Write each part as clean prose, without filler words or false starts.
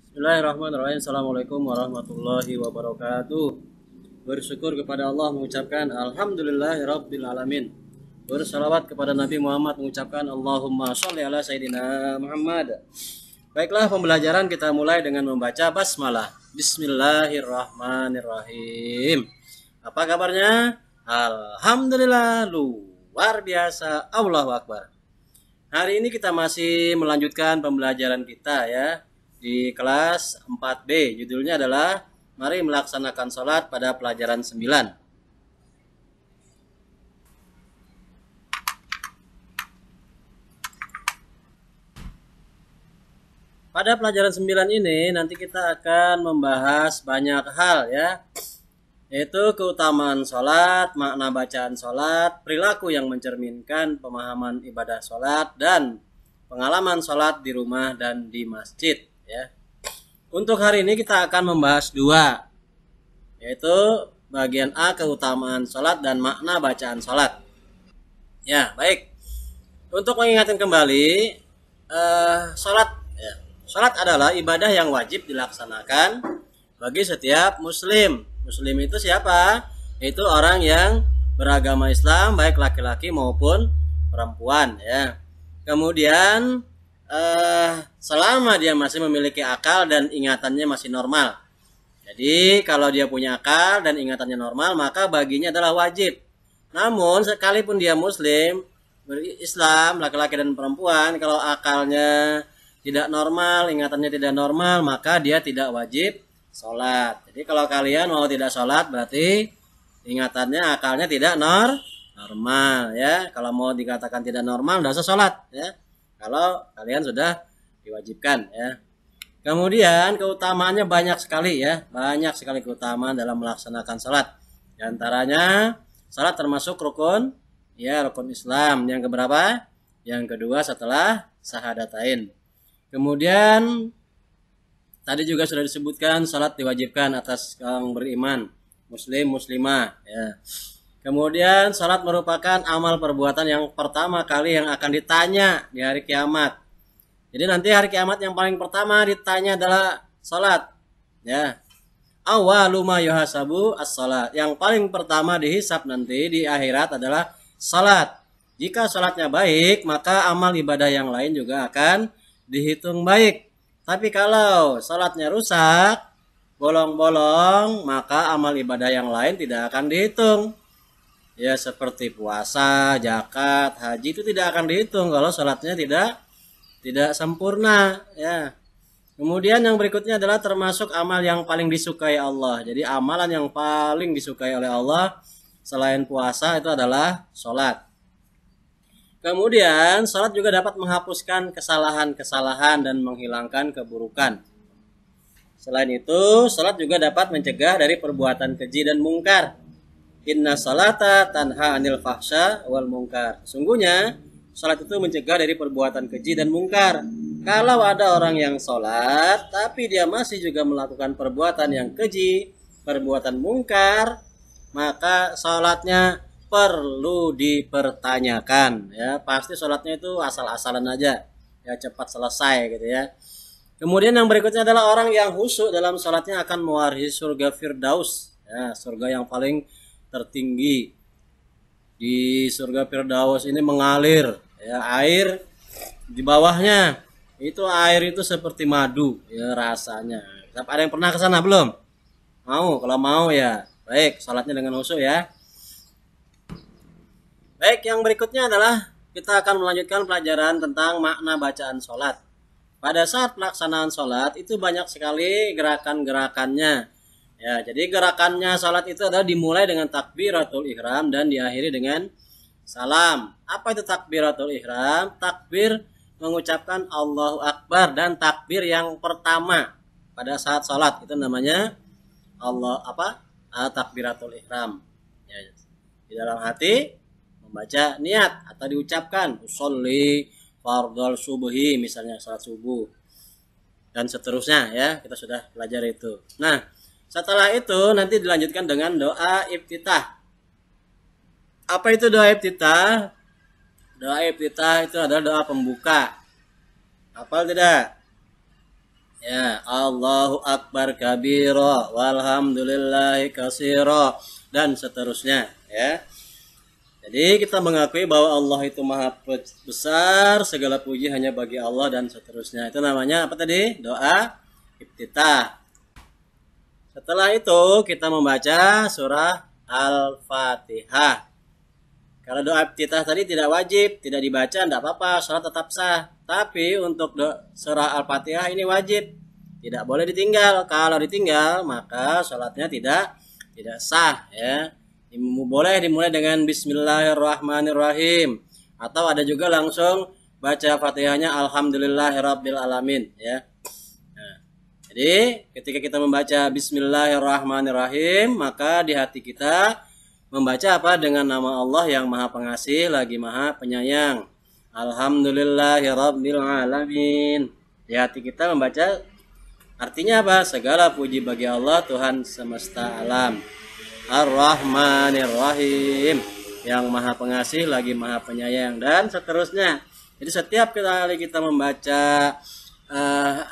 Bismillahirrahmanirrahim. Assalamualaikum warahmatullahi wabarakatuh. Bersyukur kepada Allah mengucapkan Alhamdulillahirabbil alamin. Bersalawat kepada Nabi Muhammad mengucapkan Allahumma sholli ala Sayyidina Muhammad. Baiklah, pembelajaran kita mulai dengan membaca basmalah. Bismillahirrahmanirrahim. Apa kabarnya? Alhamdulillah, luar biasa. Allahu Akbar. Hari ini kita masih melanjutkan pembelajaran kita ya di kelas 4B. Judulnya adalah Mari melaksanakan sholat pada pelajaran 9. Pada pelajaran 9 ini nanti kita akan membahas banyak hal ya, yaitu keutamaan sholat, makna bacaan sholat, perilaku yang mencerminkan pemahaman ibadah sholat, dan pengalaman sholat di rumah dan di masjid ya. Untuk hari ini kita akan membahas dua, yaitu bagian A, keutamaan sholat dan makna bacaan sholat. Ya, baik. Untuk mengingatkan kembali, sholat ya. Sholat adalah ibadah yang wajib dilaksanakan bagi setiap muslim. Muslim itu siapa? Itu orang yang beragama Islam, baik laki-laki maupun perempuan ya. Kemudian selama dia masih memiliki akal dan ingatannya masih normal. Jadi kalau dia punya akal dan ingatannya normal, maka baginya adalah wajib. Namun sekalipun dia muslim, berislam, laki-laki dan perempuan, kalau akalnya tidak normal, ingatannya tidak normal, maka dia tidak wajib sholat. Jadi kalau kalian mau tidak sholat, berarti ingatannya, akalnya tidak normal ya. Kalau mau dikatakan tidak normal, tidak usah sholat ya. Kalau kalian sudah diwajibkan ya. Kemudian keutamaannya banyak sekali ya, banyak sekali keutamaan dalam melaksanakan sholat. Di antaranya sholat termasuk rukun ya, rukun Islam. Yang keberapa? Yang kedua setelah syahadatain. Kemudian tadi juga sudah disebutkan sholat diwajibkan atas orang beriman, muslim, muslimah ya. Kemudian sholat merupakan amal perbuatan yang pertama kali yang akan ditanya di hari kiamat. Jadi nanti hari kiamat yang paling pertama ditanya adalah sholat ya. Awwalu ma yuhasabu as-sholat. Yang paling pertama dihisab nanti di akhirat adalah sholat. Jika sholatnya baik, maka amal ibadah yang lain juga akan dihitung baik. Tapi kalau sholatnya rusak, bolong-bolong, maka amal ibadah yang lain tidak akan dihitung. Ya seperti puasa, zakat, haji itu tidak akan dihitung kalau sholatnya tidak sempurna ya. Kemudian yang berikutnya adalah termasuk amal yang paling disukai Allah. Jadi amalan yang paling disukai oleh Allah selain puasa itu adalah sholat. Kemudian sholat juga dapat menghapuskan kesalahan-kesalahan dan menghilangkan keburukan. Selain itu, sholat juga dapat mencegah dari perbuatan keji dan mungkar. Inna sholata tanha anil fahsya wal mungkar. Sungguhnya sholat itu mencegah dari perbuatan keji dan mungkar. Kalau ada orang yang sholat tapi dia masih juga melakukan perbuatan yang keji, perbuatan mungkar, maka sholatnya perlu dipertanyakan ya. Pasti sholatnya itu asal-asalan aja ya, cepat selesai gitu ya. Kemudian yang berikutnya adalah orang yang khusyuk dalam sholatnya akan mewarisi surga Firdaus ya, surga yang paling tertinggi. Di surga Firdaus ini mengalir ya, air di bawahnya itu air itu seperti madu ya rasanya. Ada yang pernah ke sana belum? Mau? Kalau mau ya baik, sholatnya dengan khusyuk ya. Baik, yang berikutnya adalah kita akan melanjutkan pelajaran tentang makna bacaan sholat. Pada saat pelaksanaan sholat itu banyak sekali gerakan-gerakannya. Ya, jadi gerakannya sholat itu adalah dimulai dengan takbiratul ihram dan diakhiri dengan salam. Apa itu takbiratul ihram? Takbir mengucapkan Allahu Akbar, dan takbir yang pertama pada saat sholat itu namanya takbiratul ihram. Ya, di dalam hati membaca niat atau diucapkan usolli fardhal subuhi, misalnya salat subuh dan seterusnya ya, kita sudah belajar itu. Nah, setelah itu nanti dilanjutkan dengan doa iftitah. Apa itu doa iftitah? Doa iftitah itu adalah doa pembuka. Hafal tidak? Ya, Allahu Akbar kabira walhamdulillahi katsira dan seterusnya ya. Jadi kita mengakui bahwa Allah itu maha besar, segala puji hanya bagi Allah dan seterusnya. Itu namanya apa tadi? Doa iftitah. Setelah itu kita membaca surah Al-Fatihah. Kalau doa iftitah tadi tidak wajib, tidak dibaca, tidak apa-apa, salat tetap sah. Tapi untuk surah Al-Fatihah ini wajib, tidak boleh ditinggal. Kalau ditinggal maka salatnya tidak sah ya. Boleh dimulai dengan Bismillahirrahmanirrahim, atau ada juga langsung baca Fatihahnya Alhamdulillahirabbil alamin ya. Nah, jadi ketika kita membaca Bismillahirrahmanirrahim, maka di hati kita membaca apa? Dengan nama Allah yang Maha Pengasih lagi Maha Penyayang. Alhamdulillahirabbil alamin. Di hati kita membaca artinya apa? Segala puji bagi Allah Tuhan semesta alam. Ar-Rahmanir-Rahim, yang Maha Pengasih lagi Maha Penyayang, dan seterusnya. Jadi setiap kali kita membaca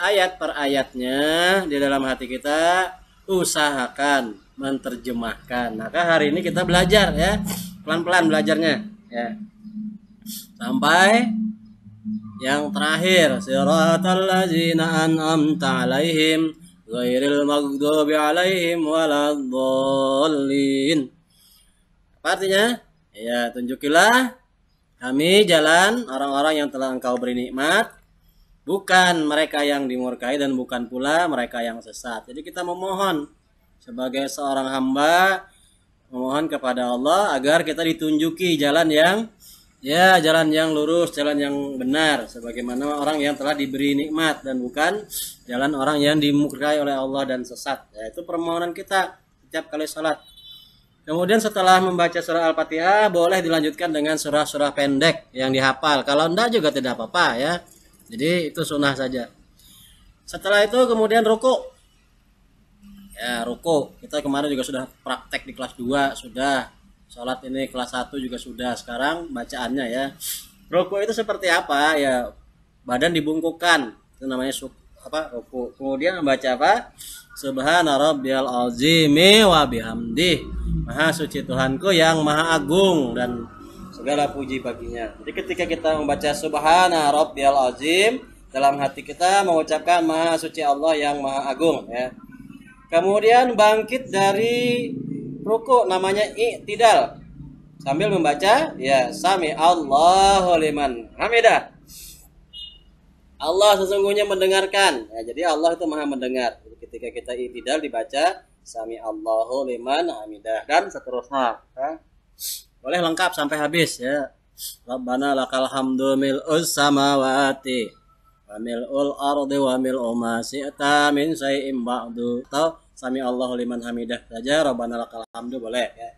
ayat per ayatnya di dalam hati kita, usahakan menerjemahkan. Maka hari ini kita belajar ya, pelan-pelan belajarnya ya, sampai yang terakhir, siratal ladzina an'amta 'alaihim ghairil maghdubi 'alaihim waladdallin. Apa artinya? Ya, tunjukilah kami jalan orang-orang yang telah Engkau beri nikmat, bukan mereka yang dimurkai dan bukan pula mereka yang sesat. Jadi kita memohon sebagai seorang hamba, memohon kepada Allah agar kita ditunjuki jalan yang jalan yang lurus, jalan yang benar, sebagaimana orang yang telah diberi nikmat, dan bukan jalan orang yang dimurkai oleh Allah dan sesat. Ya, itu permohonan kita setiap kali salat. Kemudian setelah membaca surah Al-Fatihah, boleh dilanjutkan dengan surah-surah pendek yang dihafal. Kalau enggak juga tidak apa-apa ya. Jadi itu sunnah saja. Setelah itu kemudian ruku. Ya, ruku. Kita kemarin juga sudah praktek di kelas 2, sudah. Salat ini kelas 1 juga sudah. Sekarang bacaannya ya. Ruku itu seperti apa? Ya, badan dibungkukkan. Itu namanya ruku. Kemudian membaca apa? Subhana rabbiyal azimi wa bihamdih. Maha suci Tuhanku yang maha agung dan segala puji baginya. Jadi ketika kita membaca Subhana rabbiyal azim, dalam hati kita mengucapkan maha suci Allah yang maha agung ya. Kemudian bangkit dari ruku, namanya i'tidal, sambil membaca ya sami Allahu liman hamidah. Allah sesungguhnya mendengarkan ya, jadi Allah itu maha mendengar. Jadi ketika kita i'tidal dibaca sami Allahu liman hamidah dan seterusnya ya. Boleh lengkap sampai habis ya. Rabbana lakal hamdu mil'us samawati wa mil'ul ardi wa mil'u ma syi'ta min syai'in ba'du. Atau sami Allahu liman hamidah saja, Rabbana lakal hamdu boleh ya.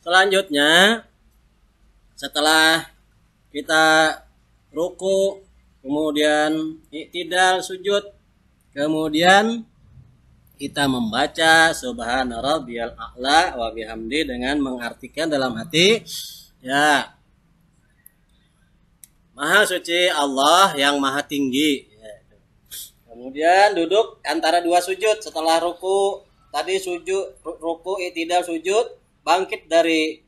Selanjutnya setelah kita ruku, kemudian i'tidal sujud, kemudian kita membaca subhana rabbiyal a'la wa bihamdi dengan mengartikan dalam hati ya, maha suci Allah yang maha tinggi ya. Kemudian duduk antara dua sujud setelah ruku. Tadi sujud, ruku, i'tidal, sujud, bangkit dari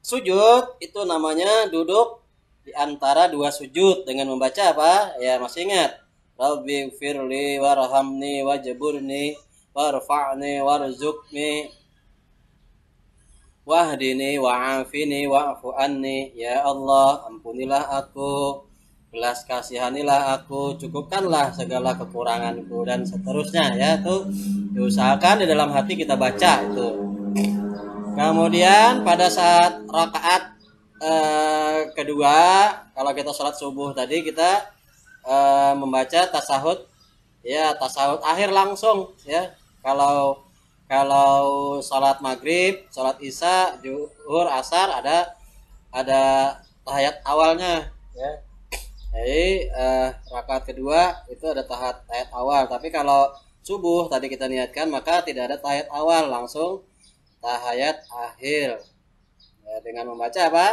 sujud, itu namanya duduk di antara dua sujud dengan membaca apa? Ya, masih ingat? Rabbi firli warhamni wajburni warfa'ni warzuqni wahdini wa'afini wa'fu anni. Ya Allah, ampunilah aku, belas kasihanilah aku, cukupkanlah segala kekuranganku, dan seterusnya ya. Tuh diusahakan di dalam hati kita baca itu. Kemudian pada saat rakaat kedua, kalau kita sholat subuh tadi, kita membaca tasahud ya, tasahud akhir langsung ya. Kalau sholat maghrib, sholat isya, zuhur, asar ada tahiyat awalnya ya. Jadi rakaat kedua itu ada tahiyat awal. Tapi kalau subuh tadi kita niatkan, maka tidak ada tahiyat awal, langsung tahiyat akhir ya, dengan membaca apa?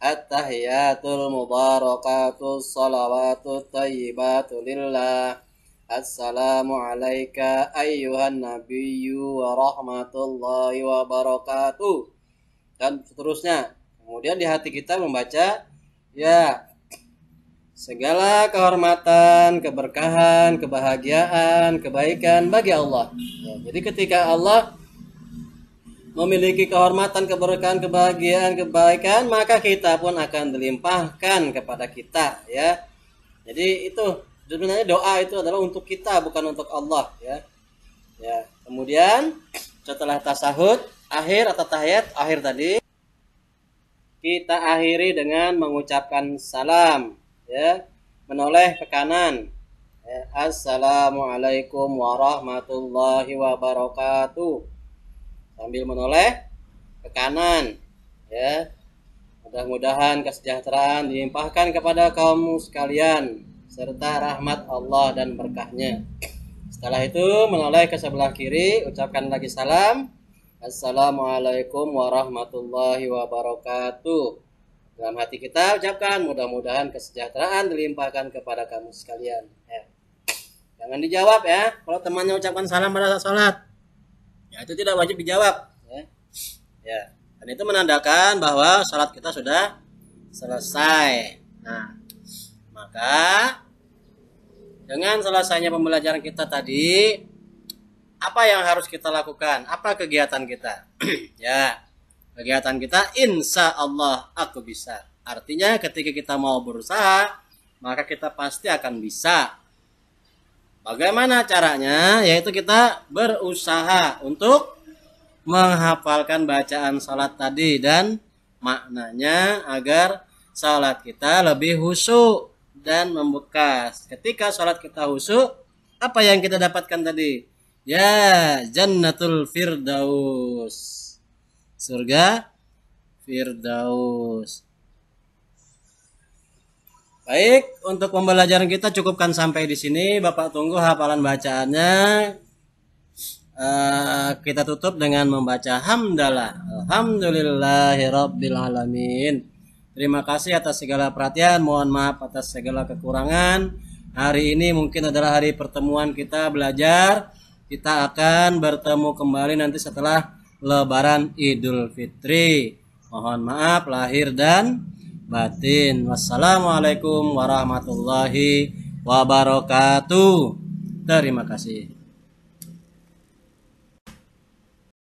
At-tahiyatul mubarakatus salawatut thayyibatu lillah. Assalamu alayka ayyuhan nabiyyu wa rahmatullahi wa barakatuh. Dan seterusnya. Kemudian di hati kita membaca, ya, segala kehormatan, keberkahan, kebahagiaan, kebaikan bagi Allah. Ya, jadi ketika Allah memiliki kehormatan, keberkahan, kebahagiaan, kebaikan, maka kita pun akan dilimpahkan kepada kita, ya. Jadi itu sebenarnya doa itu adalah untuk kita, bukan untuk Allah, ya. Ya. Kemudian setelah tasahud akhir atau tahiyat akhir tadi, kita akhiri dengan mengucapkan salam, ya, menoleh ke kanan, ya. Assalamualaikum warahmatullahi wabarakatuh, sambil menoleh ke kanan, ya. Mudah-mudahan kesejahteraan dilimpahkan kepada kaum sekalian serta rahmat Allah dan berkahnya. Setelah itu menoleh ke sebelah kiri, ucapkan lagi salam. Assalamualaikum warahmatullahi wabarakatuh. Dalam hati kita ucapkan, mudah-mudahan kesejahteraan dilimpahkan kepada kamu sekalian, ya. Jangan dijawab, ya. Kalau temannya ucapkan salam pada saat sholat, ya, itu tidak wajib dijawab, ya. Ya. Dan itu menandakan bahwa sholat kita sudah selesai. Nah, maka dengan selesainya pembelajaran kita tadi, apa yang harus kita lakukan? Apa kegiatan kita? Ya, kegiatan kita insya Allah aku bisa. Artinya ketika kita mau berusaha, maka kita pasti akan bisa. Bagaimana caranya? Yaitu kita berusaha untuk menghafalkan bacaan salat tadi dan maknanya agar salat kita lebih khusyuk dan membekas. Ketika salat kita khusyuk, apa yang kita dapatkan tadi? Ya, Jannatul Firdaus. Surga Firdaus. Baik, untuk pembelajaran kita cukupkan sampai di sini. Bapak tunggu hafalan bacaannya. Kita tutup dengan membaca hamdalah. Alhamdulillahirabbil alamin. Terima kasih atas segala perhatian. Mohon maaf atas segala kekurangan. Hari ini mungkin adalah hari pertemuan kita belajar. Kita akan bertemu kembali nanti setelah Lebaran Idul Fitri. Mohon maaf lahir dan batin. Wassalamualaikum warahmatullahi wabarakatuh. Terima kasih.